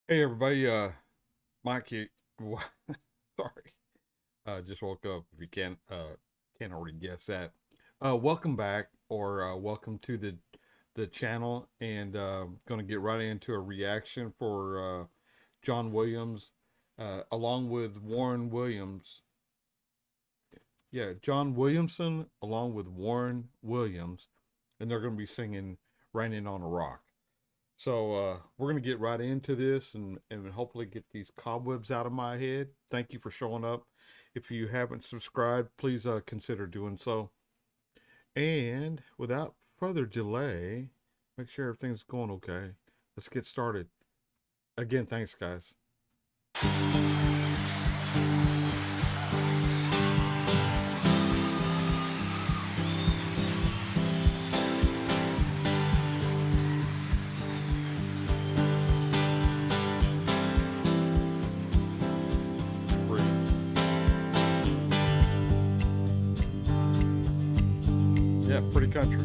Hey everybody, Mike here. Sorry, just woke up. If you can't already guess that. Welcome back, or welcome to the channel, and going to get right into a reaction for John Williams, along with Warren Williams. Yeah, John Williamson along with Warren Williams, and they're going to be singing "Raining on a Rock." So we're gonna get right into this and hopefully get these cobwebs out of my head. Thank you for showing up. If you haven't subscribed, please consider doing so. And without further delay, make sure everything's going okay. Let's get started. Again, thanks, guys. It's pretty. Yeah, pretty country.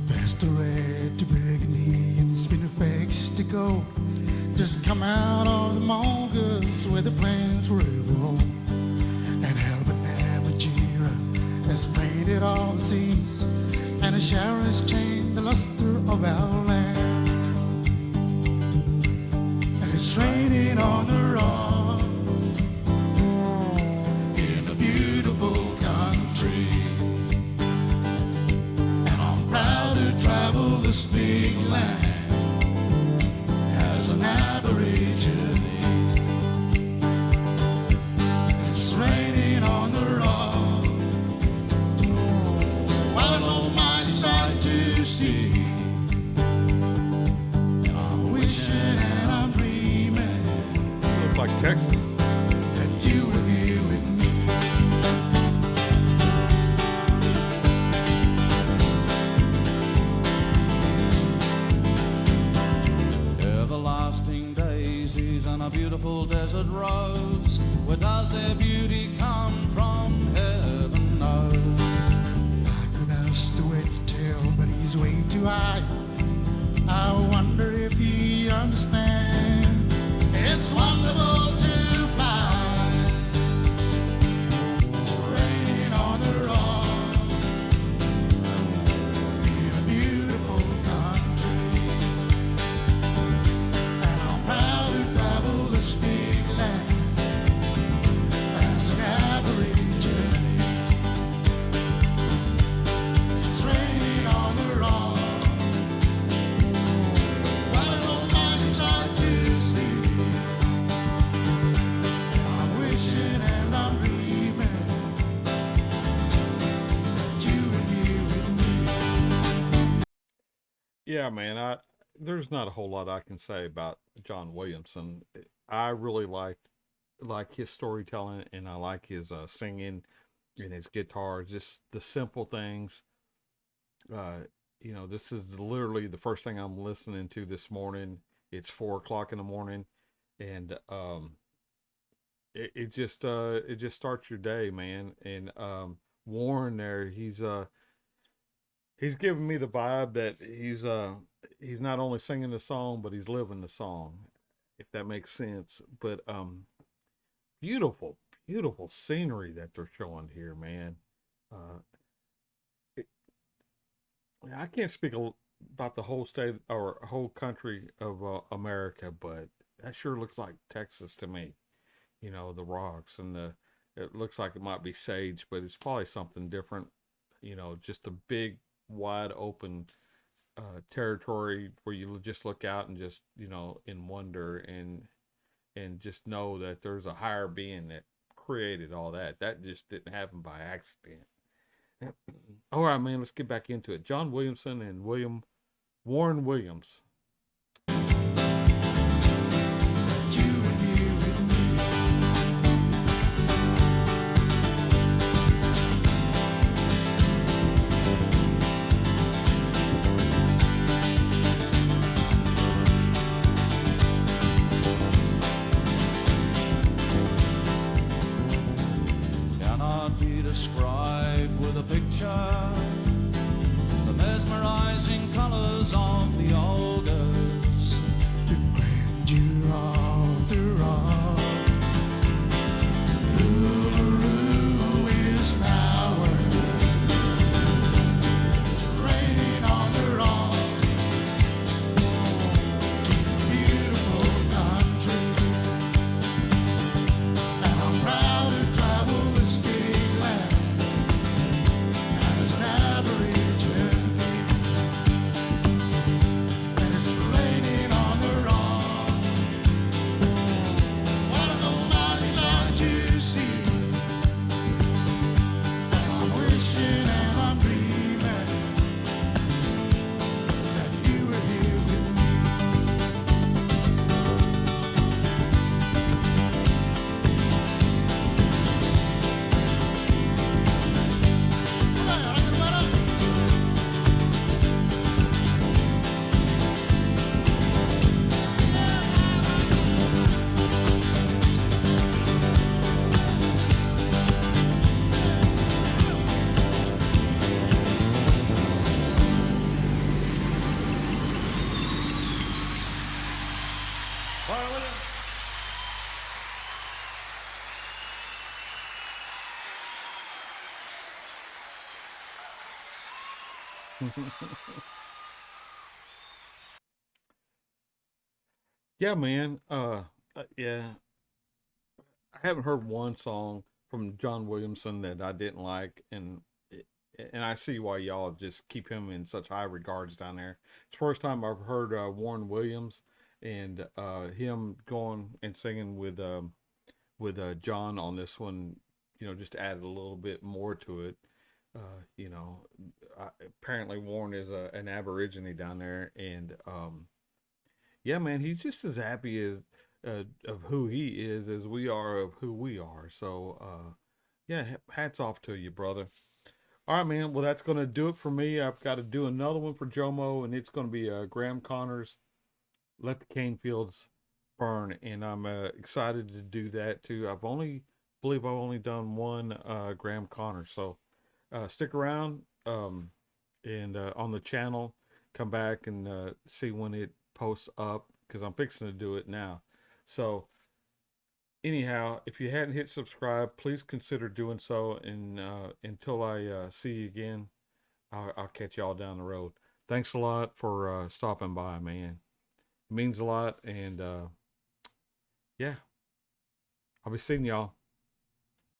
Past the red to Burgundy and Spinifex to go. Just come out of the Mongols where the plains were ever on. And Albert Namatjira has painted all the seas, and a shower has changed the luster of our land. And it's raining on the rock in a beautiful country. Proud to travel this big land as an Aborigine. It's raining on the rock while an almighty sight to see. And I'm wishing and I'm dreaming. Looks like Texas. That you were here with me. Everlasting daisies and a beautiful desert rose. Where does their beauty come from? Heaven knows. I could ask the way to tell, but he's way too high. I wonder if he understands. It's wonderful to fly. It's raining on the rock in a beautiful country. And I'm proud to travel this big land as an Aborigine. It's raining on the rock while an old man is hard to see. I'm wishing and I'm dreaming that you were here with me. Yeah, man. There's not a whole lot I can say about John Williamson. I really like his storytelling, and I like his singing and his guitar. Just the simple things. Uh, this is literally the first thing I'm listening to this morning. It's 4 o'clock in the morning, and it just starts your day, man. And Warren there, he's giving me the vibe that he's not only singing the song, but he's living the song, if that makes sense. But beautiful, beautiful scenery that they're showing here, man. Uh, it, I can't speak about the whole state or whole country of America, but that sure looks like Texas to me. The rocks and it looks like it might be sage, but it's probably something different. Just a big, wide open territory where you just look out and just in wonder and just know that there's a higher being that created all that. That just didn't happen by accident. All right, man, let's get back into it. John Williamson and Warren Williams. You were here with me. Cannot be described with a picture. The mesmerizing colors of the alders. The grandeur All right, William. Yeah, man. Yeah, I haven't heard one song from John Williamson that I didn't like, and I see why y'all just keep him in such high regards down there. It's the first time I've heard Warren Williams and him going and singing with John on this one. You know, just added a little bit more to it. You know, apparently Warren is an Aborigine down there, and yeah, man, he's just as happy as of who he is as we are of who we are. So, yeah, hats off to you, brother. All right, man. Well, that's going to do it for me. I've got to do another one for Jomo, and it's going to be Graham Connor's "Let the Cane Fields Burn," and I'm excited to do that too. Believe I've only done one Graham Connor, so stick around and on the channel. Come back and see when it posts up because I'm fixing to do it now. So anyhow, if you hadn't hit subscribe, please consider doing so. And until I see you again, I'll catch y'all down the road. Thanks a lot for stopping by, man. It means a lot. And yeah, I'll be seeing y'all.